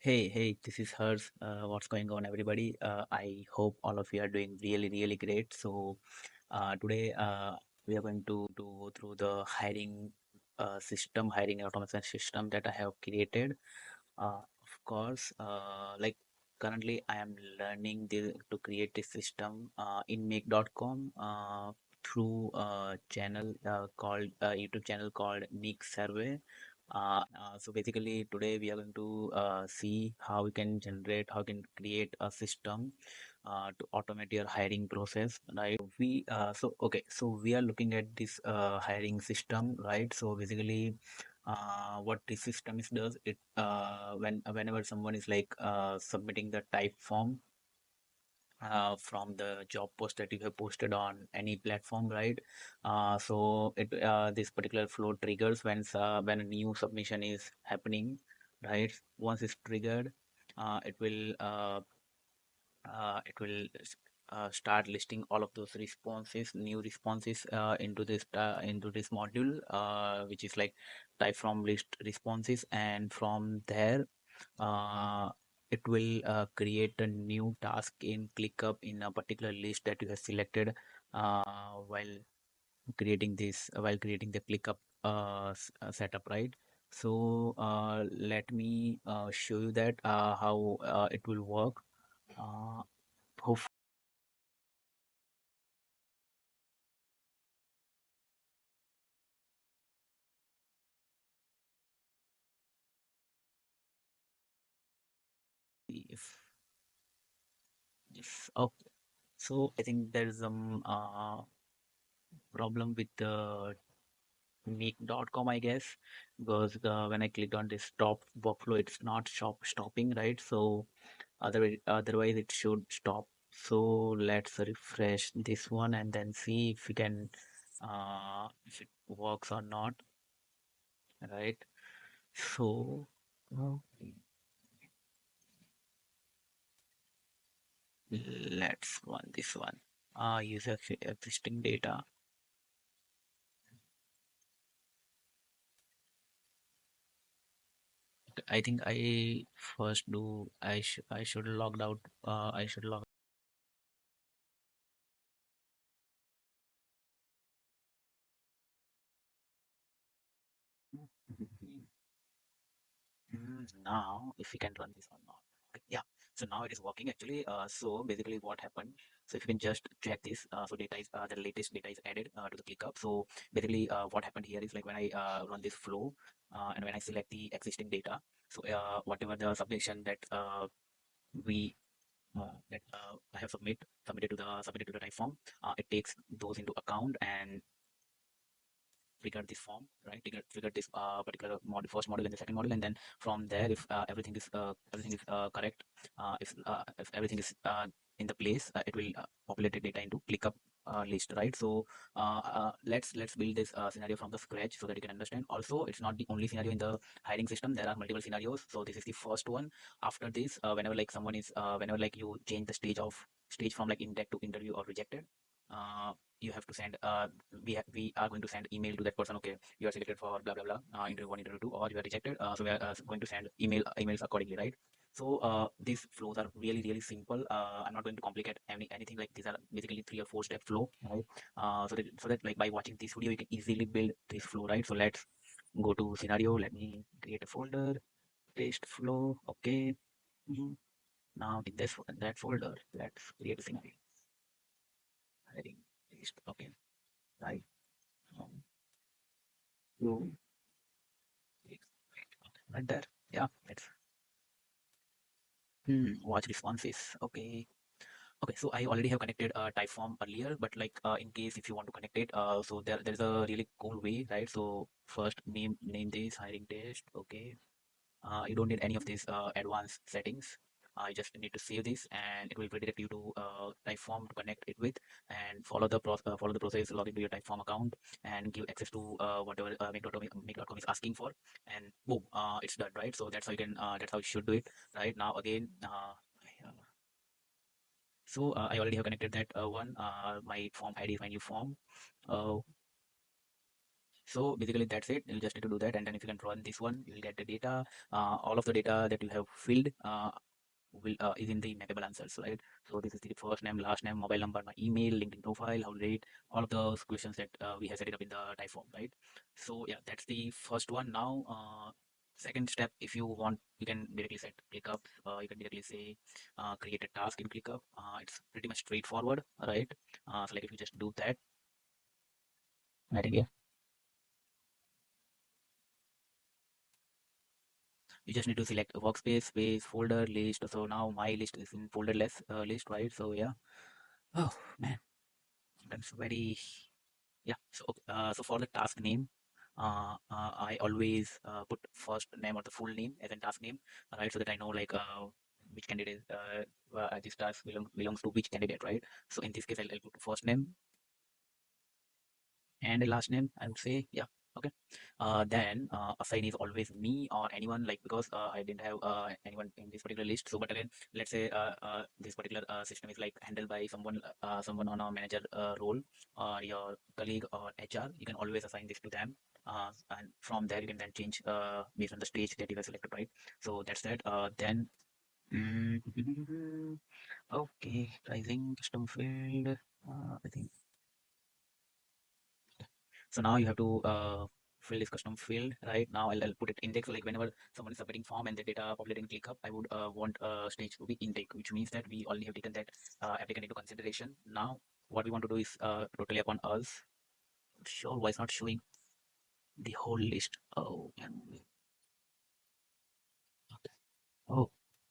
Hey, this is Hers. What's going on, everybody? I hope all of you are doing really great. Today we are going to go through the hiring system, hiring automation system that I have created. Of course, like currently I am learning to create this system in make.com through a channel called YouTube channel called Make Survey. So basically today we are going to see how we can generate, how we can create a system to automate your hiring process, right? So we are looking at this hiring system, right? So basically what this system is does it whenever someone is like submitting the type form from the job post that you have posted on any platform, right? So it this particular flow triggers when a new submission is happening, right? Once it's triggered, it will start listing all of those responses, new responses into this module, which is like type from list responses, and from there uh, it will create a new task in ClickUp in a particular list that you have selected while creating the ClickUp setup, right? So let me show you that how it will work. Uh, Hopefully, if yes, okay. So I think there's some problem with the make.com, I guess, because when I clicked on this stop workflow, it's not stopping, right? So otherwise it should stop. So let's refresh this one and then see if we can if it works or not, right? So uh, let's run this one. User existing data. I think I first do I should logged out I should log now if we can run this or not. Okay, yeah, so now it is working actually. So basically what happened, so if you can just check this, so data is the latest data is added to the ClickUp. So basically what happened here is like when I run this flow and when I select the existing data, so whatever the submission that we I have submitted to the type form, it takes those into account and trigger this form, right? Trigger this particular model, first model and the second model, and then from there, if everything is correct, if everything is in the place, it will populate the data into ClickUp list, right? So let's build this scenario from the scratch so that you can understand. Also, it's not the only scenario in the hiring system. There are multiple scenarios. So this is the first one. After this, whenever like you change the stage from like index to interview or rejected, you have to send we are going to send email to that person. Okay, you are selected for blah blah blah, interview one, interview two, or you are rejected. So we are going to send emails accordingly, right? So these flows are really simple. I'm not going to complicate anything. Like these are basically 3 or 4 step flow, right? So that like by watching this video you can easily build this flow, right? So let's go to scenario. Let me create a folder, paste flow. Okay. Mhm. Now in that folder, let's create a scenario. Heading paste. Okay, right. Um, two, six, eight. Okay, right there. Yeah, let's watch responses. Okay. Okay, so I already have connected Typeform earlier, but like in case if you want to connect it, so there's a really cool way, right? So first name this hiring test. Okay, you don't need any of these advanced settings. You just need to save this, and it will redirect you to Typeform to connect it with, and follow the process. Log into your Typeform account and give access to whatever make.com is asking for, and boom, it's done, right? So that's how you can. That's how you should do it, right? Now again. So I already have connected that one. My form ID is my new form. Uh, So basically that's it. You just need to do that, and then if you can run this one, you will get the data. All of the data that you have filled will is in the mappable answers, right? So this is the first name, last name, mobile number, my email, LinkedIn profile, how rate, all of those questions that we have set it up in the type form, right? So yeah, that's the first one. Now second step, if you want, you can directly set ClickUp. You can directly say create a task in ClickUp. It's pretty much straightforward, right? So like if you just do that, I think yeah, you just need to select a workspace, space, folder, list. So now my list is in folderless list, right? So yeah. Oh man, that's very yeah. So okay, so for the task name, I always put first name or the full name as a task name, right? So that I know like which candidate this task belongs to which candidate, right? So in this case, I'll put first name and a last name, I would say. Yeah, okay. Then assign is always me or anyone, like because I didn't have anyone in this particular list. So but again, let's say this particular system is like handled by someone on a manager role or your colleague or HR. You can always assign this to them, and from there you can then change based on the stage that you have selected, right? So that's that. Then mm, okay, pricing custom field, I think. So now you have to fill this custom field, right? Now I'll put it index. So like whenever someone is submitting form and the data populating ClickUp, I would want stage to be intake, which means that we only have taken that applicant into consideration. Now what we want to do is totally upon us. Sure, why it's not showing the whole list? Oh, man. Okay. Oh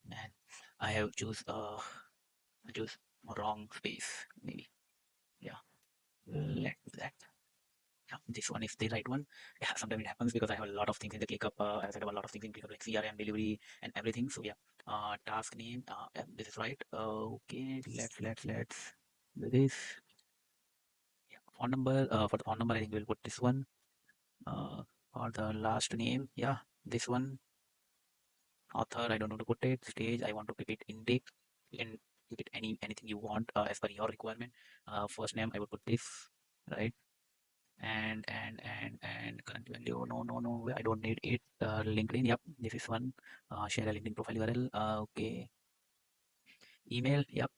man, I have choose wrong space maybe. Yeah, let that. Yeah, this one is the right one. Yeah, sometimes it happens because I have a lot of things in the ClickUp. I set up a lot of things in ClickUp like CRM, delivery, and everything. So yeah, task name. Yeah, this is right. Okay, let's do this. Yeah, phone number. For the phone number, I think we'll put this one. Uh, for the last name, yeah, this one. Author, I don't want to put it. Stage, I want to keep it intake. You can keep it anything you want as per your requirement. First name, I will put this, right? And current value, no, I don't need it. LinkedIn, yep, this is one. Share a LinkedIn profile URL. Okay, email, yep.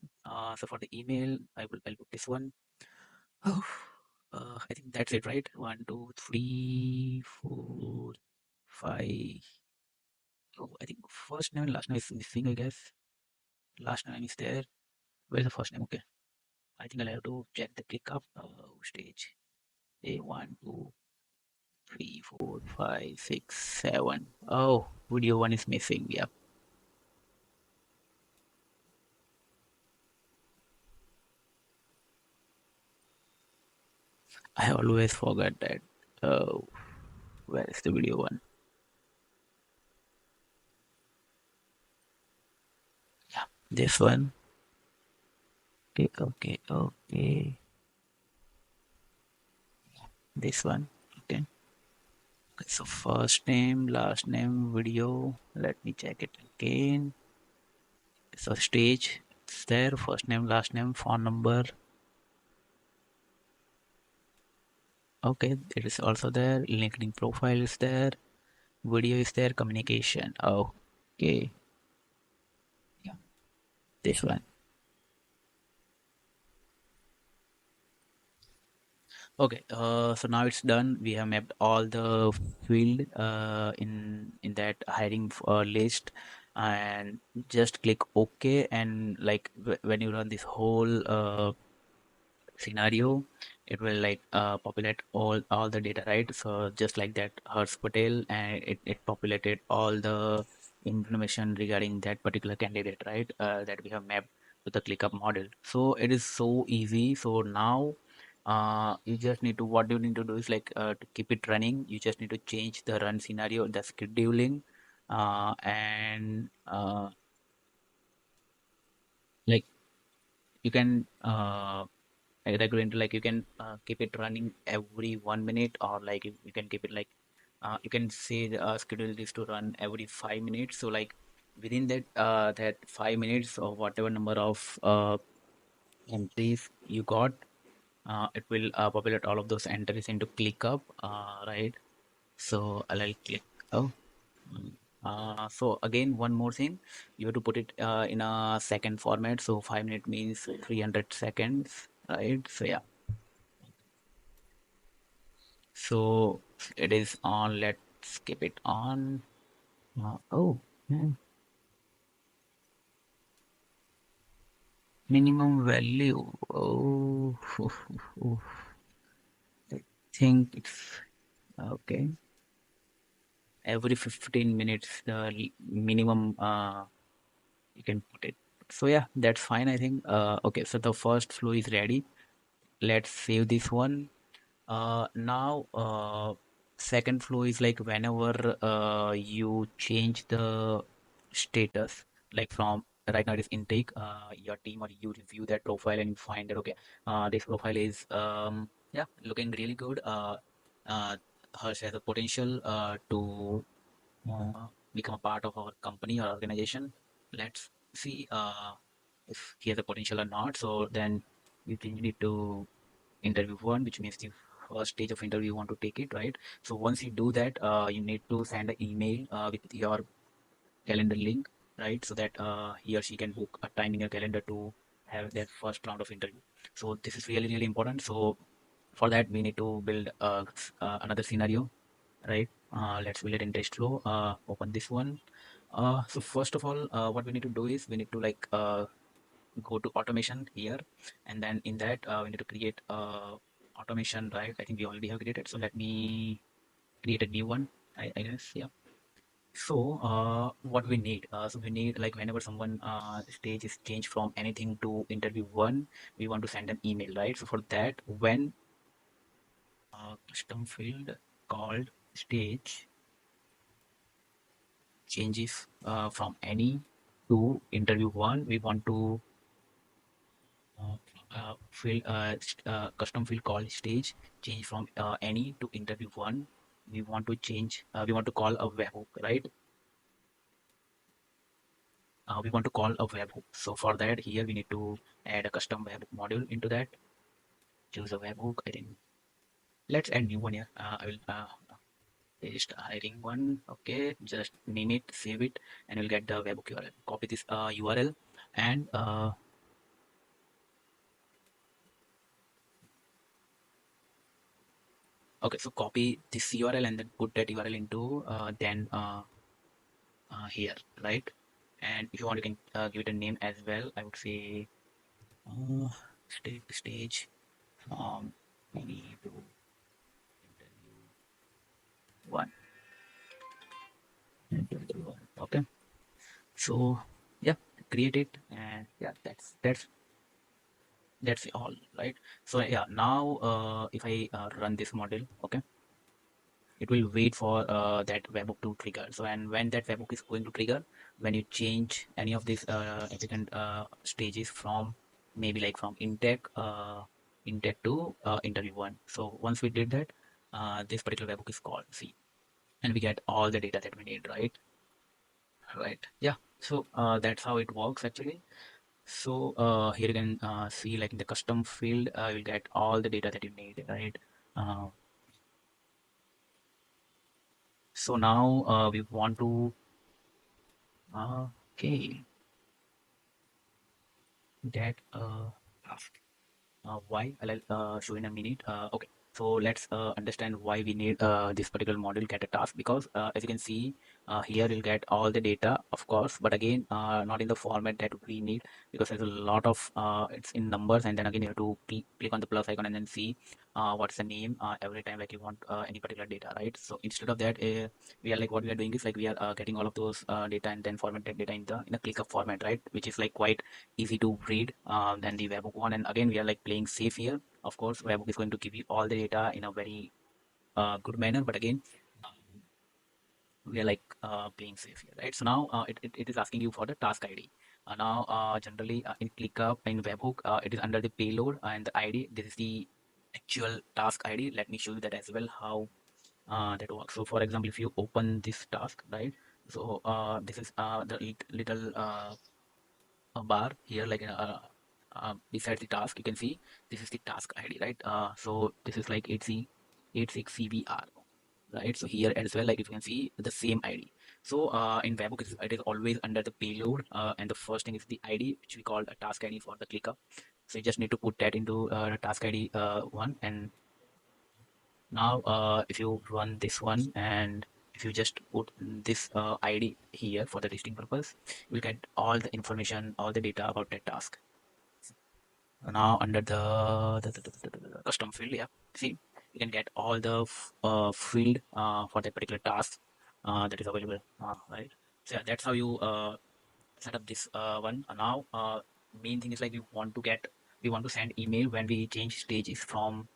So for the email, I'll put this one. Oh, I think that's it, right? One, two, three, four, five. Oh, I think first name and last name is missing, I guess. Last name is there. Where's the first name? Okay, I think I'll have to check the ClickUp stage. A one, two, 3, 4, 5, 6, 7. Oh, video one is missing. Yep. I always forget that. Oh, where is the video one? Yeah, this one. Okay. This one. Okay. Okay, so first name, last name, video. Let me check it again. So stage, it's there. First name, last name, phone number. Okay, it is also there. LinkedIn profile is there. Video is there. Communication. Okay. Yeah, this one. Okay, so now it's done. We have mapped all the field in that hiring list, and just click OK. And like when you run this whole scenario, it will like populate all the data, right? So just like that, Hers Patel, and it populated all the information regarding that particular candidate, right? That we have mapped to the ClickUp model. So it is so easy. So now you just need to what you need to do is like to keep it running. You just need to change the run scenario, the scheduling, and like you can regular into like you can keep it running every 1 minute, or like you can keep it like you can say schedule this to run every 5 minutes. So like within that 5 minutes or whatever number of entries you got, it will populate all of those entries into ClickUp, right? So I'll click. Oh, so again, one more thing, you have to put it in a second format. So 5 minutes means 300 seconds, right? So yeah, so it is on. Let's keep it on. Oh, hmm, minimum value. Oh, I think it's okay. Every 15 minutes, the minimum you can put it. So yeah, that's fine, I think. Okay, so the first flow is ready. Let's save this one. Now, second flow is like whenever you change the status, like from right now it is intake, your team or you review that profile and you find that okay, this profile is yeah, looking really good. Hers has a potential to become a part of our company or organization. Let's see if he has a potential or not. So then you change it to interview one, which means the first stage of interview you want to take it, right? So once you do that, you need to send an email with your calendar link, right? So that he or she can book a time in your calendar to have their first round of interview. So this is really, really important. So for that, we need to build another scenario, right? Let's build it in test flow. Open this one. So first of all, what we need to do is we need to like go to automation here, and then in that we need to create automation, right? I think we already have created, so let me create a new one. I guess, yeah. So what we need, so we need like whenever someone stage is changed from anything to interview one, we want to send an email, right? So for that, when custom field called stage changes from any to interview one, we want to uh, field custom field call stage change from any to interview one. We want to change, we want to call a webhook, right? We want to call a webhook. So for that, here we need to add a custom webhook module into that. Choose a webhook, I think. Let's add new one here. I will paste hiring one. Okay, just name it, save it, and you'll get the webhook URL. Copy this URL and okay, so copy this URL and then put that URL into then here, right? And if you want, you can give it a name as well. I would say uh, stage maybe to one, interview one. Okay, so yeah, create it, and yeah, that's all, right? So yeah, now if I run this model, okay, it will wait for that webhook to trigger. So and when that webhook is going to trigger, when you change any of these applicant stages from maybe like from intake to interview one. So once we did that, this particular webhook is called, see, and we get all the data that we need, right, yeah. So that's how it works actually. So here you can see like in the custom field you'll get all the data that you need, right? uh, so now we want to okay, that task. Why? I'll show in a minute. Okay, so let's understand why we need this particular module get a task, because as you can see here you'll get all the data, of course, but again not in the format that we need, because there's a lot of it's in numbers, and then again you have to click on the plus icon and then see what's the name every time like you want any particular data, right? So instead of that, we are like what we are doing is like we are getting all of those data and then formatted data in the ClickUp format, right? Which is like quite easy to read than the webhook one. And again, we are like playing safe here. Of course, webhook is going to give you all the data in a very good manner, but again, we are like playing safe here, right? So now it is asking you for the task ID. Now, generally in ClickUp in webhook, it is under the payload and the ID. This is the actual task ID. Let me show you that as well how that works. So, for example, if you open this task, right? So this is the little bar here, like beside the task, you can see this is the task ID, right? So this is like 86CBR, right? So here as well, like you can see the same ID. So in webhook it is always under the payload, and the first thing is the ID, which we call a task ID for the ClickUp. So you just need to put that into task ID one. And now if you run this one, and if you just put this ID here for the testing purpose, you will get all the information, all the data about that task. Now under the custom field, yeah, see, you can get all the field for that particular task that is available, right? So yeah, that's how you set up this one. Now main thing is like we want to send email when we change stages from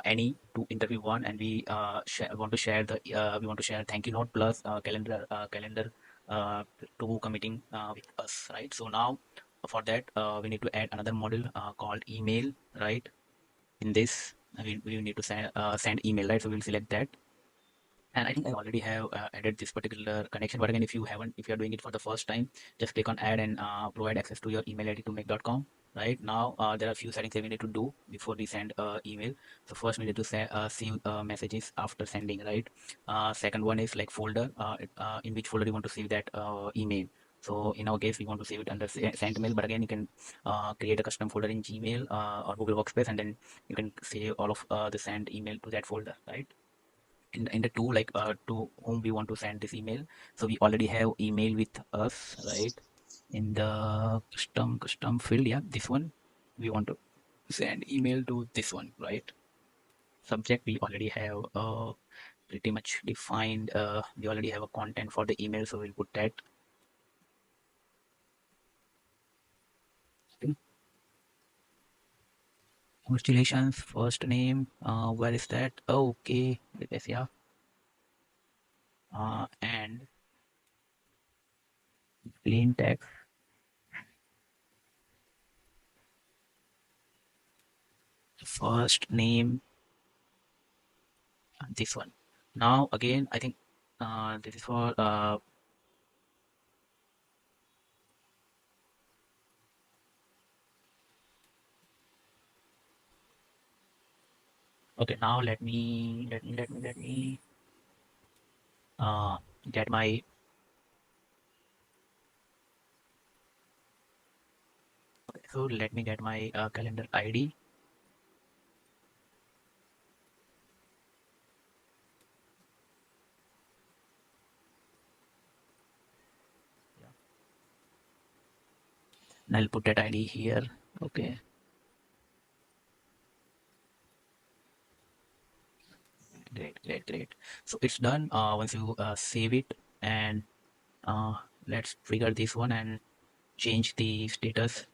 any to interview one, and we want to share the we want to share thank you note plus calendar uh, to committing with us, right? So now for that we need to add another module called email, right? In this we need to send email, right? So we'll select that, and I think I already have added this particular connection. But again, if you haven't, if you're doing it for the first time, just click on add and provide access to your email ID to make.com. Right now, there are a few settings that we need to do before we send email. So first, we need to save messages after sending. Right. Second one is like folder. In which folder you want to save that email. So in our case, we want to save it under sent mail. But again, you can create a custom folder in Gmail or Google Workspace, and then you can save all of the sent email to that folder. Right. In the two, like to whom we want to send this email. So we already have email with us, right? In the custom field, yeah, this one we want to send email to this one, right? Subject, we already have pretty much defined, we already have a content for the email, so we'll put that. Okay. Congratulations, first name, where is that? Okay, yes, yeah. And plain text, first name, this one. Now again, I think this is for okay. Now let me uh get my okay, so let me get my calendar ID. And I'll put that ID here. Okay, great. So it's done. Once you save it, and uh let's trigger this one and change the status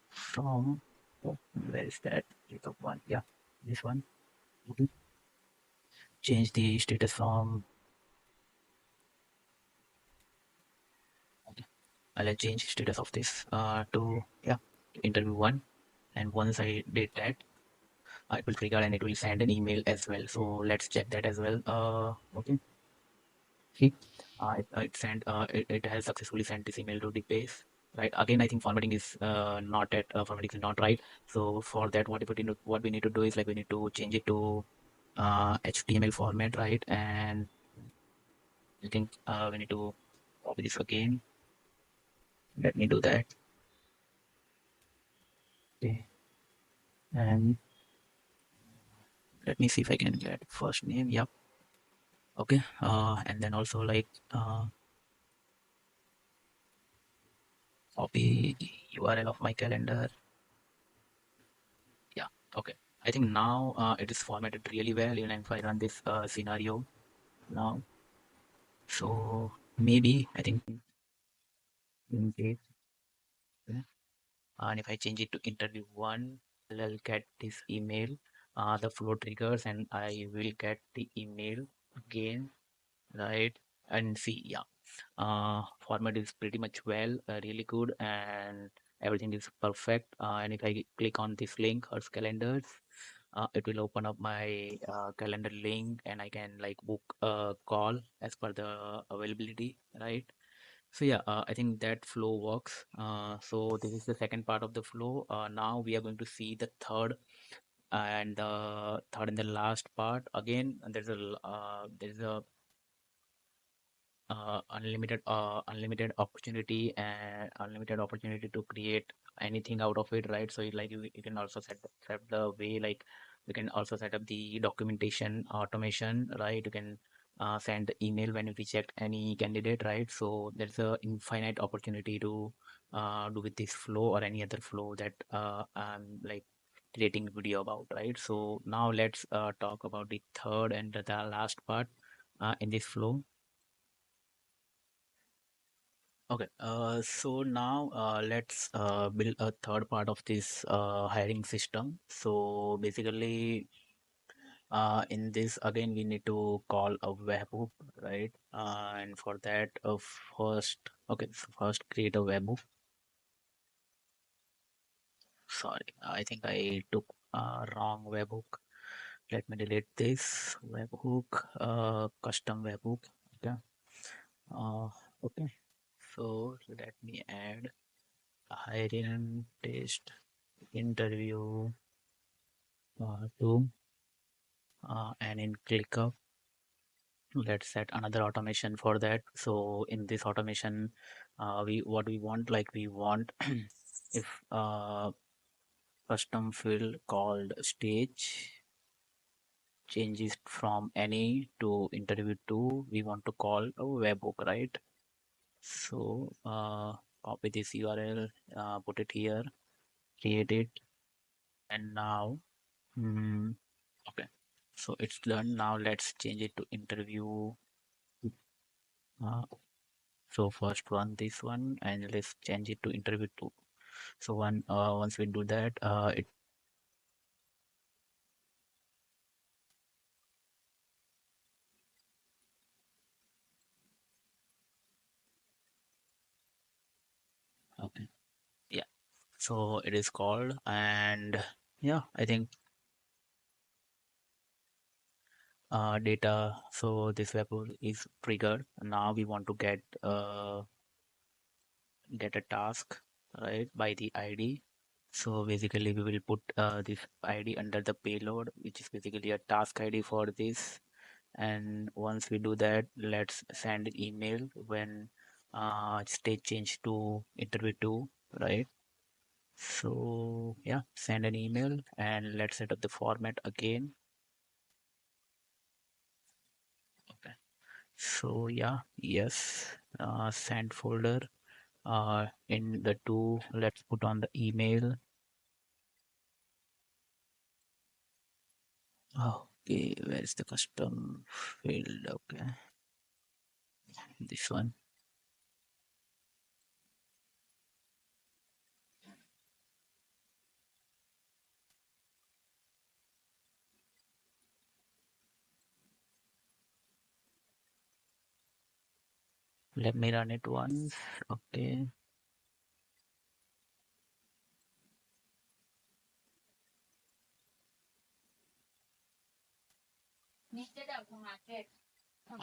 from, oh, where is that pickup one? Yeah, this one. Okay. Change the status from, okay, I'll change status of this to, yeah, interview one. And once I did that, it will trigger and it will send an email as well. So let's check that as well. Okay, see, it has successfully sent this email to the page, right? Again, I think formatting is not at formatting is not right. So for that, what we need to do is like we need to change it to HTML format, right? And I think we need to copy this again. Let me do that. Okay, and let me see if I can get first name. Yep. Okay. And then also like copy URL of my calendar. Yeah. Okay. I think now it is formatted really well, even if I run this scenario now. So maybe I think in case, yeah. And if I change it to interview one, I'll get this email, the flow triggers, and I will get the email again, right? And see, yeah, format is pretty much well, really good, and everything is perfect. And if I click on this link, Earth calendars, it will open up my calendar link, and I can like book a call as per the availability, right? So yeah, I think that flow works. So this is the second part of the flow. Now we are going to see the third and the third and the last part. Again, there's a unlimited opportunity and unlimited opportunity to create anything out of it, right? So like you can also set the way, like you can also set up the documentation automation, right? You can send the email when you reject any candidate, right? So there's a infinite opportunity to do with this flow or any other flow that I'm like creating video about, right? So now let's talk about the third and the last part in this flow. Okay, so now let's build a third part of this hiring system. So basically, in this again, we need to call a webhook, right? And for that, first, okay, so first create a webhook. Sorry, I think I took wrong webhook. Let me delete this webhook, custom webhook. Okay, uh, okay. So let me add hiring test interview two and in ClickUp let's set another automation for that. So in this automation we what we want, like we want if custom field called stage changes from any to interview two, we want to call a webhook, right? So copy this URL, put it here, create it, and now okay, so it's done. Now let's change it to interview. Uh, so first one, this one, and let's change it to interview two. So once we do that, it okay, yeah. So it is called, and yeah, I think data. So this web is triggered. Now we want to get a task, right, by the ID. So basically we will put this ID under the payload, which is basically a task ID for this. And once we do that, let's send an email when state change to interview two, right? So yeah, send an email and let's set up the format again. Okay. So yeah, yes, send folder. In the two, let's put on the email. Okay, where's the custom field? Okay, this one. Let me run it once. Okay.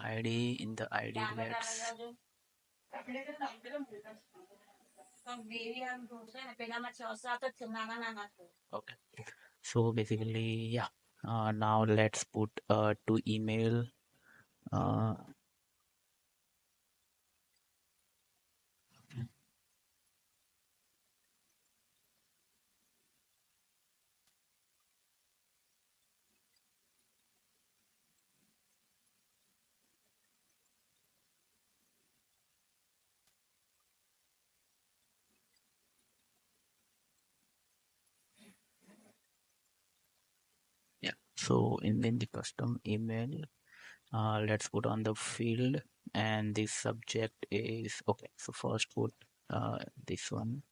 ID in the ID, let's okay. So basically, yeah. Now let's put to email. Uh, yeah. So in the custom email, let's put on the field, and the subject is okay. So first put this one.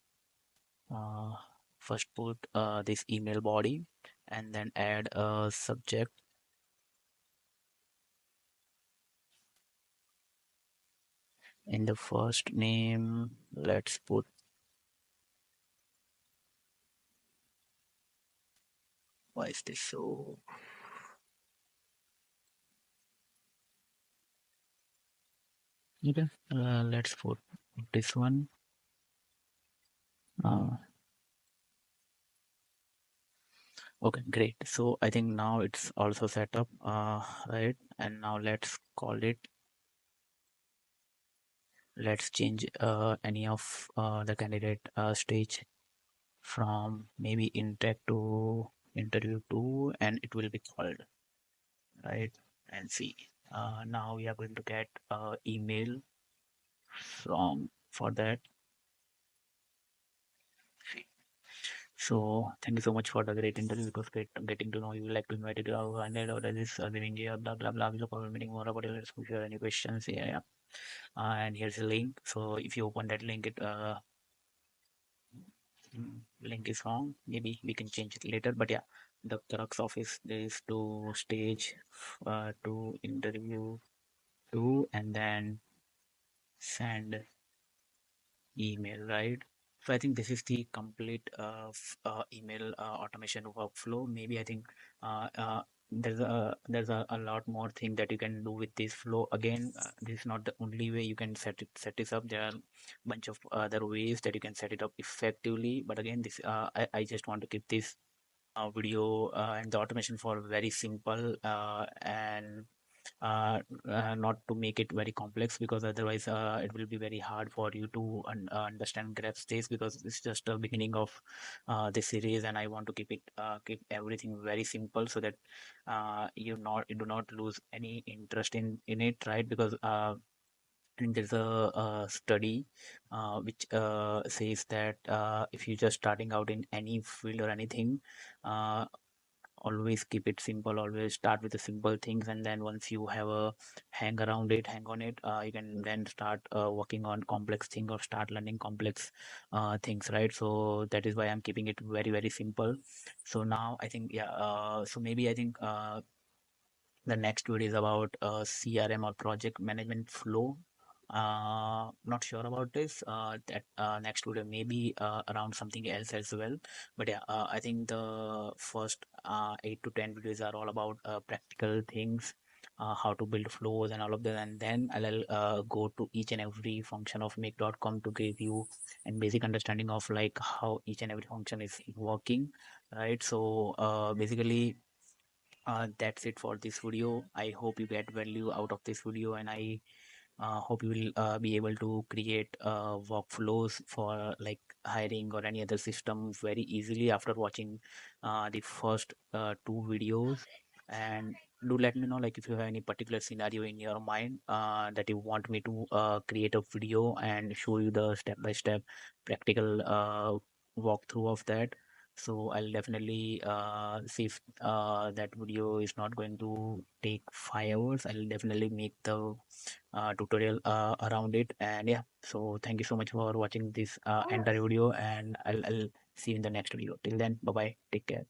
Uh, first put this email body, and then add a subject. In the first name, let's put, why is this so? Okay, let's put this one. Uh, okay, great. So I think now it's also set up, right? And now let's call it. Let's change any of the candidate stage from maybe intake to interview 2, and it will be called, right? And see. Now we are going to get email from for that. So thank you so much for the great interview. It was great getting to know you. Like to invite you to our 100 or this living here, blah blah blah. We look forward to meeting more about your if you have any questions. Yeah, yeah. And here's a link. So if you open that link, it link is wrong. Maybe we can change it later. But yeah, the crux of is to stage to interview to and then send email, right? So I think this is the complete email automation workflow. Maybe I think there's a lot more thing that you can do with this flow. Again, this is not the only way you can set this up. There are a bunch of other ways that you can set it up effectively. But again, this I just want to keep this video and the automation for very simple and uh, not to make it very complex, because otherwise it will be very hard for you to understand grasp this, because it's just the beginning of this series, and I want to keep everything very simple so that you do not lose any interest in it, right? Because I think there's a study which says that if you're just starting out in any field or anything, uh, always keep it simple. Always start with the simple things, and then once you have a hang on it, you can then start working on complex thing or start learning complex things, right? So that is why I'm keeping it very very simple. So now I think, yeah, so maybe I think the next video is about CRM or project management flow. Not sure about this. That next video may be around something else as well. But yeah, I think the first 8 to 10 videos are all about practical things, how to build flows and all of that. And then I'll go to each and every function of make.com to give you a basic understanding of like how each and every function is working, right? So basically that's it for this video. I hope you get value out of this video, and I hope you will be able to create workflows for like hiring or any other system very easily after watching the first 2 videos. And do let me know like if you have any particular scenario in your mind that you want me to create a video and show you the step-by-step practical walkthrough of that. So I'll definitely see if that video is not going to take 5 hours. I'll definitely make the tutorial around it. And yeah, so thank you so much for watching this entire video, and I'll see you in the next video. Till then, bye bye, take care.